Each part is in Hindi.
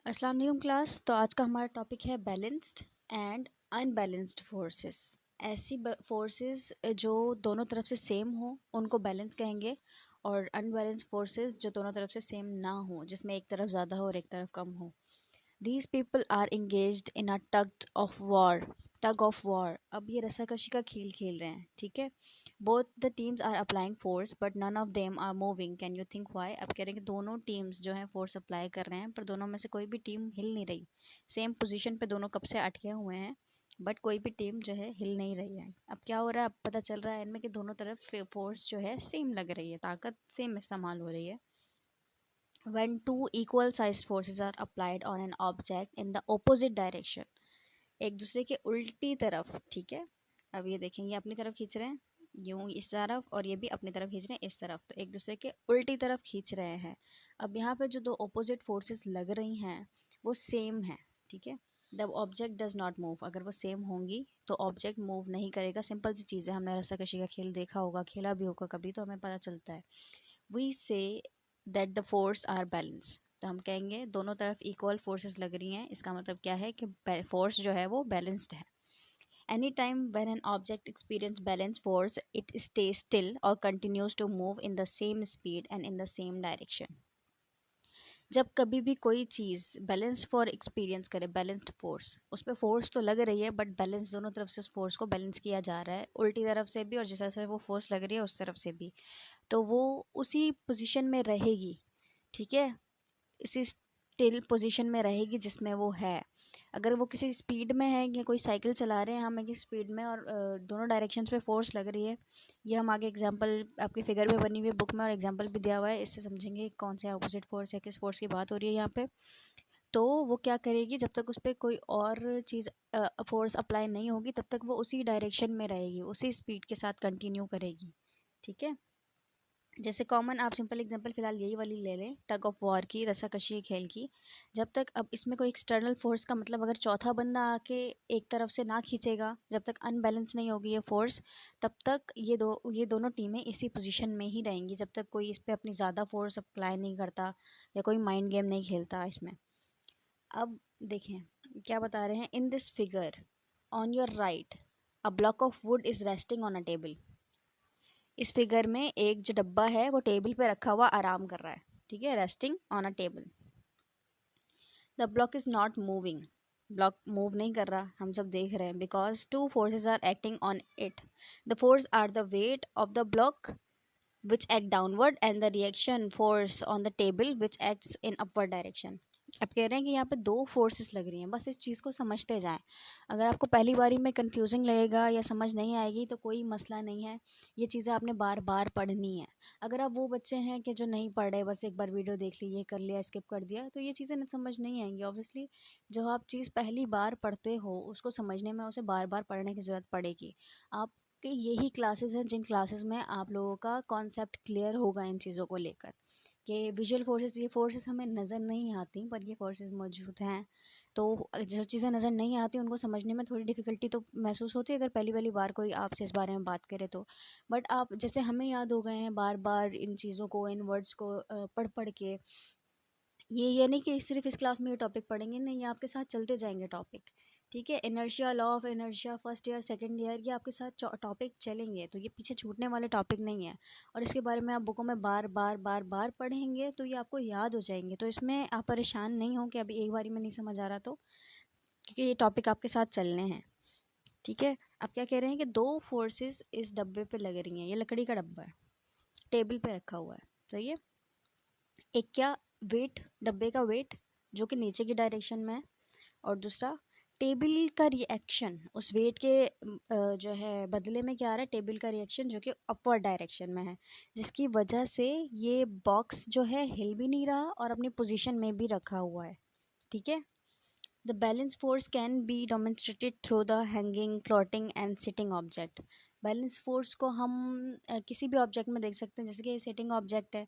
अस्सलाम वालेकुम क्लास। तो आज का हमारा टॉपिक है बैलेंस्ड एंड अनबैलेंस्ड फोर्सेस। ऐसी फोर्सेस जो दोनों तरफ से सेम हो उनको बैलेंस कहेंगे, और अनबैलेंस्ड फोर्सेस जो दोनों तरफ से सेम ना हो, जिसमें एक तरफ ज़्यादा हो और एक तरफ कम हो। These people are engaged in a tug of war। अब ये रस्साकशी का खेल खेल रहे हैं, ठीक है। Both the teams are applying force but none of them are moving, can you think why. अब कह रहे हैं कि दोनों टीम्स जो हैं फोर्स अप्लाई कर रहे हैं, पर दोनों में से कोई भी टीम हिल नहीं रही। सेम पोजीशन पे दोनों कब से अटके हुए हैं, बट कोई भी टीम जो है हिल नहीं रही है। अब क्या हो रहा है, अब पता चल रहा है इनमें कि दोनों तरफ फोर्स जो है सेम लग रही है, ताकत सेम इस्तेमाल हो रही है। When two equal sized forces are applied on an object in the opposite direction, एक दूसरे के उल्टी तरफ, ठीक है। अब ये देखें, ये अपनी तरफ खींच रहे हैं यूं इस तरफ, और ये भी अपनी तरफ खींच रहे हैं इस तरफ, तो एक दूसरे के उल्टी तरफ खींच रहे हैं। अब यहाँ पे जो दो ऑपोजिट फोर्सेस लग रही हैं वो सेम है, ठीक है। The object does not move, अगर वो सेम होंगी तो ऑब्जेक्ट मूव नहीं करेगा। सिंपल सी चीज़ है, हमने रस्साकशी का खेल देखा होगा, खेला भी होगा कभी, तो हमें पता चलता है। We say that the force are balance, तो हम कहेंगे दोनों तरफ इक्वल फोर्सेस लग रही हैं, इसका मतलब क्या है कि फोर्स जो है वो बैलेंस्ड है। Any time when an object experience balance force it stay still और continues to move in the same speed and in the same direction. जब कभी भी कोई चीज़ बैलेंस्ड फॉर एक्सपीरियंस करे, बैलेंस्ड फोर्स, उस पर फोर्स तो लग रही है बट बैलेंस, दोनों तरफ से उस फोर्स को बैलेंस किया जा रहा है, उल्टी तरफ से भी और जिस तरफ से वो फोर्स लग रही है उस तरफ से भी, तो वो उसी पोजीशन में रहेगी, ठीक है। इसी स्टिल पोजीशन में रहेगी जिसमें वो है। अगर वो किसी स्पीड में है, या कोई साइकिल चला रहे हैं हम एक स्पीड में, और दोनों डायरेक्शंस पे फोर्स लग रही है, ये हम आगे एग्जांपल आपकी फिगर में बनी हुई है बुक में, और एग्जांपल भी दिया हुआ है, इससे समझेंगे कौन से अपोजिट फोर्स है, किस फोर्स की बात हो रही है यहाँ पे। तो वो क्या करेगी, जब तक उस पर कोई और चीज़ फोर्स अप्लाई नहीं होगी तब तक वो उसी डायरेक्शन में रहेगी, उसी स्पीड के साथ कंटिन्यू करेगी, ठीक है। जैसे कॉमन आप सिंपल एग्जांपल फिलहाल यही वाली ले लें, टग ऑफ वॉर की, रस्साकशी खेल की। जब तक, अब इसमें कोई एक्सटर्नल फोर्स का मतलब अगर चौथा बंदा आके एक तरफ से ना खींचेगा, जब तक अनबैलेंस नहीं होगी ये फोर्स, तब तक ये दोनों टीमें इसी पोजीशन में ही रहेंगी, जब तक कोई इस पर अपनी ज़्यादा फोर्स अप्लाई नहीं करता या कोई माइंड गेम नहीं खेलता इसमें। अब देखें क्या बता रहे हैं। In this figure on your right a block of would is resting on a table. इस फिगर में एक जो डब्बा है वो टेबल पे रखा हुआ आराम कर रहा है, ठीक है, resting on a table. The block is not moving, block move नहीं कर रहा, हम सब देख रहे हैं, because two forces are acting on it. The force are the weight of the block which act downward and the reaction force on the table which acts in upward direction। अब कह रहे हैं कि यहाँ पे दो फोर्सेस लग रही हैं, बस इस चीज़ को समझते जाएं। अगर आपको पहली बारी में कंफ्यूजिंग लगेगा या समझ नहीं आएगी तो कोई मसला नहीं है, ये चीज़ें आपने बार बार पढ़नी है। अगर आप वो बच्चे हैं कि जो नहीं पढ़ रहे, बस एक बार वीडियो देख ली, ये कर लिया, स्किप कर दिया, तो ये चीज़ें समझ नहीं आएंगी ऑब्वियसली। जो आप चीज़ पहली बार पढ़ते हो उसको समझने में उसे बार बार पढ़ने की ज़रूरत पड़ेगी। आप कि यही क्लासेस हैं जिन क्लासेस में आप लोगों का कॉन्सेप्ट क्लियर होगा इन चीज़ों को लेकर, कि विजुअल फोर्सेस, ये फोर्सेस हमें नज़र नहीं आती पर ये फोर्सेस मौजूद हैं। तो जो चीज़ें नज़र नहीं आती उनको समझने में थोड़ी डिफ़िकल्टी तो महसूस होती है अगर पहली पहली बार कोई आपसे इस बारे में बात करे तो। बट आप जैसे हमें याद हो गए हैं बार बार इन चीज़ों को, इन वर्ड्स को पढ़ पढ़ के, ये नहीं कि सिर्फ इस क्लास में ये टॉपिक पढ़ेंगे, नहीं, ये आपके साथ चलते जाएंगे टॉपिक, ठीक है। Inertia, law of inertia, first year second year, ये आपके साथ टॉपिक चलेंगे, तो ये पीछे छूटने वाले टॉपिक नहीं है। और इसके बारे में आप बुकों में बार बार बार बार पढ़ेंगे तो ये आपको याद हो जाएंगे, तो इसमें आप परेशान नहीं हो कि अभी एक बारी में नहीं समझ आ रहा, तो क्योंकि ये टॉपिक आपके साथ चलने हैं, ठीक है। आप क्या कह रहे हैं कि दो फोर्सेस इस डब्बे पे लग रही हैं, ये लकड़ी का डब्बा है, टेबल पे रखा हुआ है, सही है। एक क्या, वेट, डब्बे का वेट जो कि नीचे की डायरेक्शन में है, और दूसरा टेबल का रिएक्शन, उस वेट के जो है बदले में क्या आ रहा है, टेबल का रिएक्शन जो कि अपवर्ड डायरेक्शन में है, जिसकी वजह से ये बॉक्स जो है हिल भी नहीं रहा और अपनी पोजीशन में भी रखा हुआ है, ठीक है। The balance force can be demonstrated through the hanging, floating and sitting object. Balance force को हम किसी भी ऑब्जेक्ट में देख सकते हैं, जैसे कि ये सिटिंग ऑब्जेक्ट है,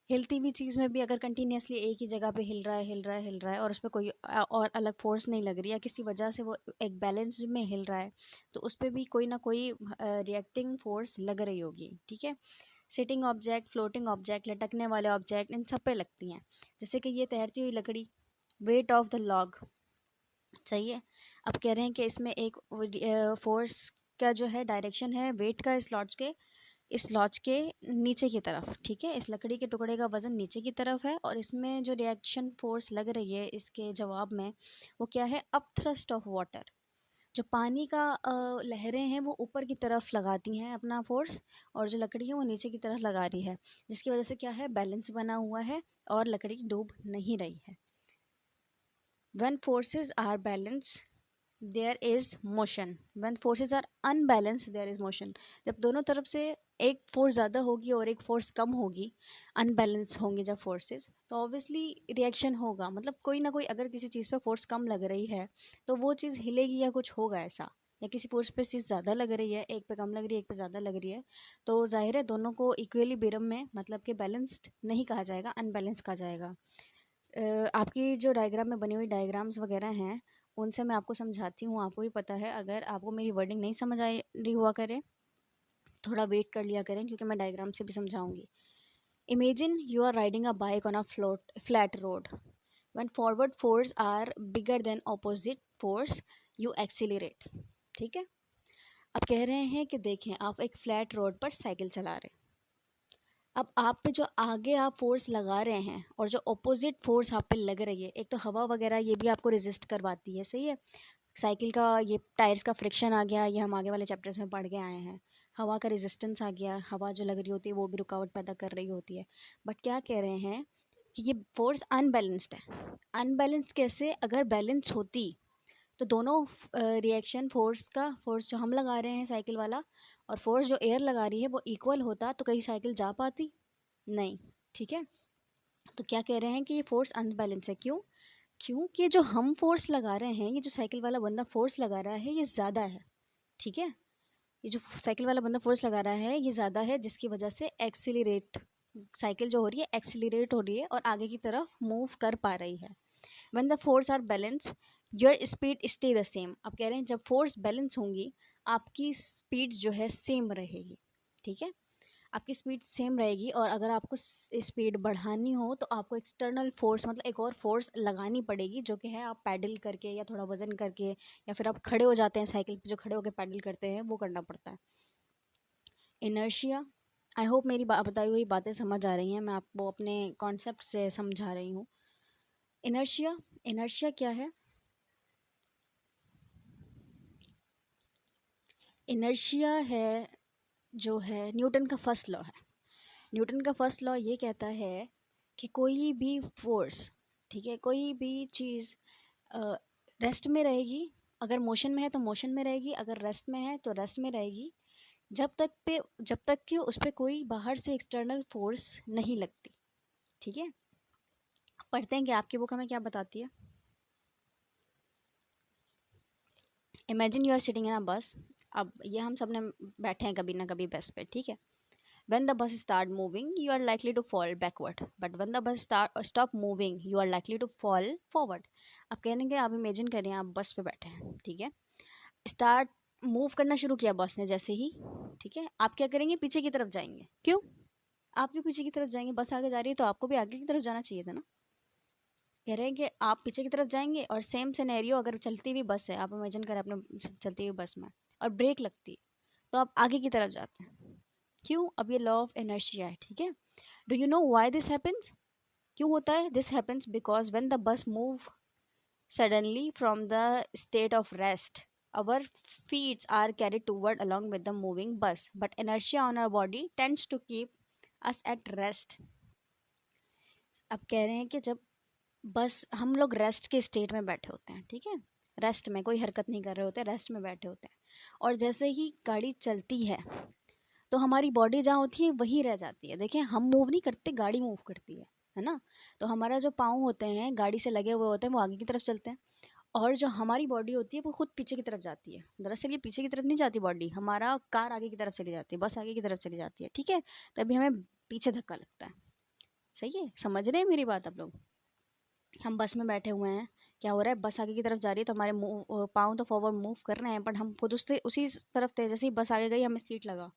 हिलती हुई चीज़ में भी अगर कंटिन्यूसली एक ही जगह पे हिल रहा है, हिल रहा है, हिल रहा है, और उस पर कोई और अलग फोर्स नहीं लग रही है, किसी वजह से वो एक बैलेंस में हिल रहा है, तो उस पर भी कोई ना कोई रिएक्टिंग फोर्स लग रही होगी, ठीक है। सिटिंग ऑब्जेक्ट, फ्लोटिंग ऑब्जेक्ट, लटकने वाले ऑब्जेक्ट, इन सब पे लगती हैं। जैसे कि ये तैरती हुई लकड़ी, वेट ऑफ द लॉग। सही है। अब कह रहे हैं कि इसमें एक फोर्स का जो है डायरेक्शन है वेट का इस लॉज के नीचे की तरफ, ठीक है। इस लकड़ी के टुकड़े का वजन नीचे की तरफ है और इसमें जो रिएक्शन फोर्स लग रही है इसके जवाब में वो क्या है, अप थ्रस्ट ऑफ वाटर। जो पानी का लहरें हैं वो ऊपर की तरफ लगाती हैं अपना फोर्स, और जो लकड़ी है वो नीचे की तरफ लगा रही है, जिसकी वजह से क्या है, बैलेंस बना हुआ है और लकड़ी डूब नहीं रही है। When forces are balanced, there is motion. When forces are unbalanced, there is motion. जब दोनों तरफ से एक फोर्स ज़्यादा होगी और एक फोर्स कम होगी, अनबैलेंस होंगे जब फोर्सेस, तो ऑब्वियसली रिएक्शन होगा। मतलब कोई ना कोई अगर किसी चीज़ पे फोर्स कम लग रही है तो वो चीज़ हिलेगी या कुछ होगा ऐसा, या किसी फोर्स पे चीज़ ज़्यादा लग रही है, एक पे कम लग रही है एक पे ज़्यादा लग रही है, तो जाहिर है दोनों को इक्वली बेरम में मतलब कि बैलेंस्ड नहीं कहा जाएगा, अनबैलेंस कहा जाएगा। आपकी जो डायग्राम में बनी हुई डायग्राम्स वगैरह हैं उनसे मैं आपको समझाती हूँ, आपको भी पता है। अगर आपको मेरी वर्डिंग नहीं समझ आ रही हुआ करे, थोड़ा वेट कर लिया करें क्योंकि मैं डायग्राम से भी समझाऊंगी। Imagine you are riding a bike on a flat road. When forward force are bigger than opposite force you accelerate. ठीक है। अब कह रहे हैं कि देखें आप एक फ्लैट रोड पर साइकिल चला रहे हैं। अब आप पे जो आगे आप फोर्स लगा रहे हैं और जो ऑपोजिट फोर्स आप पे लग रही है, एक तो हवा वगैरह ये भी आपको रेजिस्ट करवाती है, सही है। साइकिल का ये टायर्स का फ्रिक्शन आ गया, ये हम आगे वाले चैप्टर्स में पढ़ के आए हैं। हवा का रेजिस्टेंस आ गया, हवा जो लग रही होती है वो भी रुकावट पैदा कर रही होती है। बट क्या कह रहे हैं कि ये फोर्स अनबैलेंस्ड है। अनबैलेंस कैसे, अगर बैलेंस होती तो दोनों रिएक्शन फोर्स जो हम लगा रहे हैं साइकिल वाला और फोर्स जो एयर लगा रही है वो इक्वल होता तो कहीं साइकिल जा पाती नहीं। ठीक है। तो क्या कह रहे हैं कि ये फोर्स अनबैलेंस है। क्यों? क्योंकि जो हम फोर्स लगा रहे हैं, ये जो साइकिल वाला बंदा फोर्स लगा रहा है ये ज़्यादा है। ठीक है। ये जो साइकिल वाला बंदा फोर्स लगा रहा है ये ज़्यादा है, जिसकी वजह से एक्सीलरेट, साइकिल जो हो रही है एक्सीलरेट हो रही है और आगे की तरफ मूव कर पा रही है। When the force are balance your speed stay the same. अब कह रहे हैं जब फोर्स बैलेंस होंगी आपकी स्पीड जो है सेम रहेगी। ठीक है। आपकी स्पीड सेम रहेगी और अगर आपको स्पीड बढ़ानी हो तो आपको एक्सटर्नल फोर्स मतलब एक और फोर्स लगानी पड़ेगी, जो कि है आप पैडल करके या थोड़ा वजन करके या फिर आप खड़े हो जाते हैं साइकिल पे, जो खड़े होकर पैडल करते हैं वो करना पड़ता है। इनर्शिया। आई होप मेरी बताई हुई बातें समझ आ रही हैं, मैं आपको अपने कॉन्सेप्ट से समझा रही हूँ। इनर्शिया, इनर्शिया क्या है? इनर्शिया है जो है न्यूटन का फर्स्ट लॉ है। न्यूटन का फर्स्ट लॉ ये कहता है कि कोई भी फोर्स, ठीक है, कोई भी चीज़ रेस्ट में रहेगी। अगर मोशन में है तो मोशन में रहेगी, अगर रेस्ट में है तो रेस्ट में रहेगी, जब तक कि उस पर कोई बाहर से एक्सटर्नल फोर्स नहीं लगती। ठीक है। पढ़ते हैं कि आपकी बुक हमें क्या बताती है। Imagine you are sitting in a bus. अब ये हम सब ने बैठे हैं कभी ना कभी बस पे, ठीक है। When the bus start moving, you are likely to fall backward. But when the bus stop moving, you are likely to fall forward. अब कहने के आप इमेजिन करें आप बस पे बैठे हैं, ठीक है। स्टार्ट मूव करना शुरू किया बस ने जैसे ही, ठीक है, आप क्या करेंगे, पीछे की तरफ जाएंगे। क्यों? आप भी पीछे की तरफ जाएंगे, बस आगे जा रही है तो आपको भी आगे की तरफ जाना चाहिए था ना। कह रहे हैं कि आप पीछे की तरफ जाएंगे और सेम सिनेरियो अगर चलती हुई बस है, आप इमेजिन करें अपने चलती हुई बस में और ब्रेक लगती तो आप आगे की तरफ जाते हैं। क्यों? अब ये लॉ ऑफ इनर्शिया है, ठीक है। Do you know why this happens? क्यों होता है? This happens because when the bus move suddenly from the state of rest, our feet are carried toward along with the moving bus, but inertia on our body tends to keep us at rest. अब कह रहे हैं कि जब बस हम लोग रेस्ट के स्टेट में बैठे होते हैं, ठीक है, रेस्ट में कोई हरकत नहीं कर रहे होते, रेस्ट में बैठे होते हैं, और जैसे ही गाड़ी चलती है तो हमारी बॉडी जहाँ होती है वही रह जाती है। देखिए हम मूव नहीं करते, गाड़ी मूव करती है ना। तो हमारा जो पाँव होते हैं गाड़ी से लगे हुए होते हैं वो आगे की तरफ चलते हैं, और जो हमारी बॉडी होती है वो खुद पीछे की तरफ जाती है। दरअसल ये पीछे की तरफ नहीं जाती बॉडी, हमारा कार आगे की तरफ चली जाती है, बस आगे की तरफ चली जाती है, ठीक है। तभी हमें पीछे धक्का लगता है। सही है, समझ रहे हैं मेरी बात आप लोग? हम बस में बैठे हुए हैं, क्या हो रहा है, बस आगे की तरफ जा रही है तो हमारे पाँव तो फॉरवर्ड मूव कर रहे हैं, बट हम खुद उससे उसी तरफ थे। जैसे ही बस आगे गई हमें सीट लगा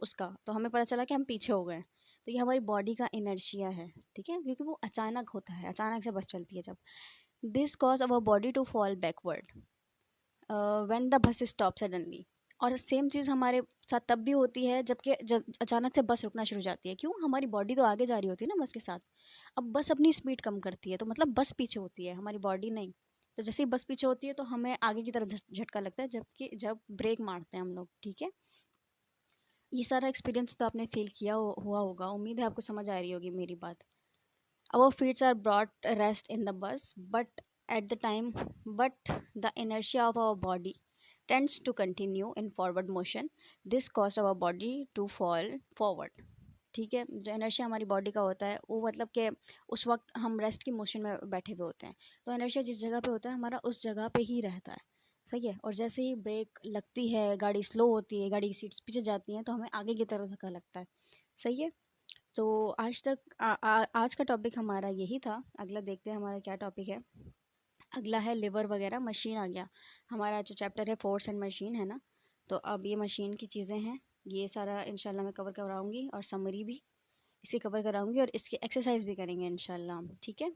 उसका, तो हमें पता चला कि हम पीछे हो गए। तो ये हमारी बॉडी का इनर्शिया है, ठीक है, क्योंकि वो अचानक होता है, अचानक से बस चलती है जब। This cause our body to fall backward when the bus stop suddenly. और सेम चीज़ हमारे साथ तब भी होती है जब अचानक से बस रुकना शुरू हो जाती है। क्यों? हमारी बॉडी तो आगे जा रही होती है ना बस के साथ। अब बस अपनी स्पीड कम करती है तो मतलब बस पीछे होती है, हमारी बॉडी नहीं। तो जैसे ही बस पीछे होती है तो हमें आगे की तरफ झटका लगता है, जबकि जब ब्रेक मारते हैं हम लोग, ठीक है। ये सारा एक्सपीरियंस तो आपने फील किया हुआ होगा। उम्मीद है आपको समझ आ रही होगी मेरी बात। Our feet are brought rest in the bus, but the inertia of our body tends to continue in forward motion. This causes our body to fall forward. ठीक है, जो इनर्शिया हमारी बॉडी का होता है वो मतलब कि उस वक्त हम रेस्ट की मोशन में बैठे हुए होते हैं, तो इनर्शिया जिस जगह पे होता है हमारा उस जगह पे ही रहता है। सही है। और जैसे ही ब्रेक लगती है, गाड़ी स्लो होती है, गाड़ी की सीट्स पीछे जाती हैं, तो हमें आगे की तरफ धक्का लगता है। सही है। तो आज तक आज का टॉपिक हमारा यही था। अगला देखते हैं हमारा क्या टॉपिक है। अगला है लिवर वगैरह, मशीन आ गया। हमारा जो चैप्टर है फोर्स एंड मशीन है ना, तो अब ये मशीन की चीज़ें हैं, ये सारा इंशाल्लाह मैं कवर कराऊंगी और समरी भी इसे कवर कराऊंगी और इसकी एक्सरसाइज भी करेंगे इंशाल्लाह हम, ठीक है।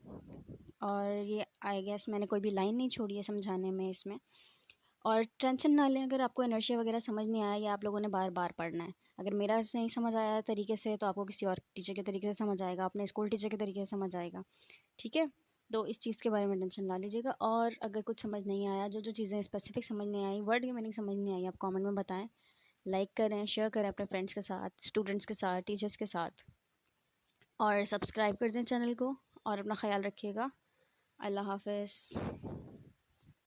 और ये आई गेस मैंने कोई भी लाइन नहीं छोड़ी है समझाने में इसमें। और टेंशन ना लें अगर आपको इनर्शिया वगैरह समझ नहीं आया या आप लोगों ने बार बार पढ़ना है। अगर मेरा नहीं समझ आया तरीके से तो आपको किसी और टीचर के तरीके से समझ आएगा, अपने स्कूल टीचर के तरीके से समझ आएगा, ठीक है। तो इस चीज़ के बारे में टेंशन ना लीजिएगा। और अगर कुछ समझ नहीं आया, जो जो चीज़ें स्पेसिफिक समझ नहीं आई, वर्ड की मीनिंग समझ नहीं आई, आप कमेंट में बताएं। लाइक करें, शेयर करें अपने फ्रेंड्स के साथ, स्टूडेंट्स के साथ, टीचर्स के साथ, और सब्सक्राइब कर दें चैनल को। और अपना ख्याल रखिएगा। अल्लाह हाफिज़।